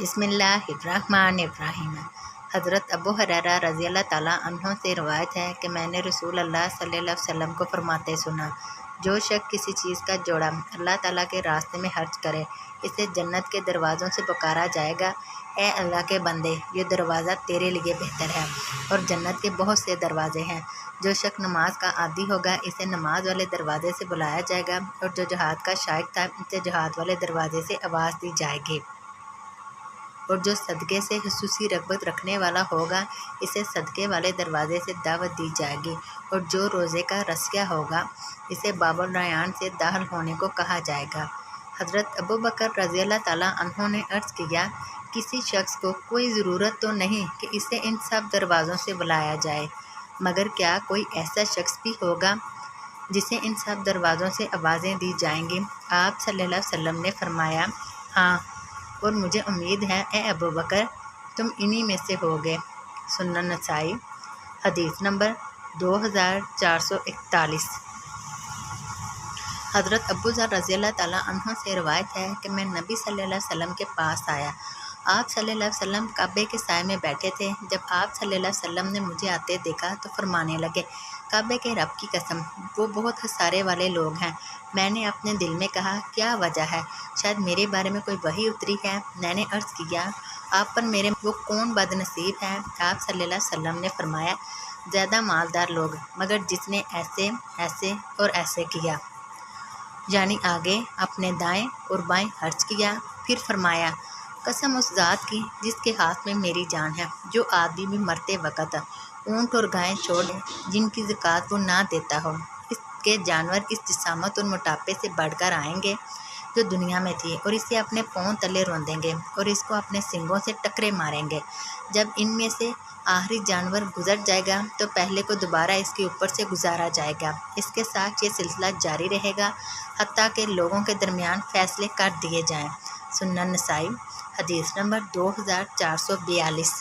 बिस्मिल्लाहिर्रहमानिर्रहीम। हज़रत अबू हुरैरा रज़ी अल्लाह ताला अन्हु से रवायत है कि मैंने रसूल अल्लाह सल्लल्लाहु अलैहि वसल्लम को फरमाते सुना, जो शख्स किसी चीज़ का जोड़ा अल्लाह ताला के रास्ते में खर्च करे, इसे जन्नत के दरवाज़ों से पुकारा जाएगा, ए अल्लाह के बंदे, ये दरवाज़ा तेरे लिए बेहतर है और जन्नत के बहुत से दरवाज़े हैं। जो शख्स नमाज का आदी होगा, इसे नमाज वाले दरवाज़े से बुलाया जाएगा, और जो जहाद का शाइक था, इसे जहाद वाले दरवाज़े से आवाज़ दी जाएगी। और जो सदक़े से खुसूसी रग़बत रखने वाला होगा, इसे सदक़े वाले दरवाज़े से दावत दी जाएगी। और जो रोज़े का रसिया होगा, इसे बाबुल रैयान से दाखिल होने को कहा जाएगा। हज़रत अबू बकर रज़ी अल्लाह ताला अन्हु ने अर्ज़ किया, किसी शख्स को कोई ज़रूरत तो नहीं कि इसे इन सब दरवाज़ों से बुलाया जाए, मगर क्या कोई ऐसा शख्स भी होगा जिसे इन सब दरवाज़ों से आवाज़ें दी जाएंगी? आप सल्लल्लाहु अलैहि वसल्लम ने फरमाया, हाँ, और मुझे उम्मीद है ए अबू बकर, तुम इन्हीं में से होगे। सुनन नसाई, हदीस नंबर 2441। हज़रत अबू ज़र रज़ी अल्लाह ताला अन्हु से रवायत है कि मैं नबी सल्लल्लाहु अलैहि वसल्लम के पास आया। आप सल्लल्लाहु अलैहि वसल्लम काबे के साए में बैठे थे। जब आप सल्लल्लाहु अलैहि वसल्लम ने मुझे आते देखा तो फरमाने लगे, काबे के रब की कसम, वो बहुत खसारे वाले लोग हैं। मैंने अपने दिल में कहा, क्या वजह है? शायद मेरे बारे में कोई वही उतरी है। मैंने अर्ज़ किया, आप पर मेरे वो कौन बदनसीब है? आप सल्लल्लाहु अलैहि वसल्लम ने फरमाया, ज़्यादा मालदार लोग, मगर जिसने ऐसे ऐसे और ऐसे किया, यानी आगे अपने दाएं और बाएं खर्च किया। फिर फरमाया, कसम उस ज़ात की जिसके हाथ में मेरी जान है, जो आदमी भी मरते वक़्त ऊँट और गायें छोड़ जिनकी ज़कात वो ना देता हो, इसके जानवर इस जिसामत और मोटापे से बढ़कर आएंगे जो दुनिया में थी, और इसे अपने पाँव तले रौंदेंगे और इसको अपने सींगों से टकरे मारेंगे। जब इनमें से आखिरी जानवर गुजर जाएगा तो पहले को दोबारा इसके ऊपर से गुजारा जाएगा। इसके साथ ये सिलसिला जारी रहेगा हत्ता के लोगों के दरमियान फैसले कर दिए जाएं। सुनन नसाई, हदीस नंबर 2442।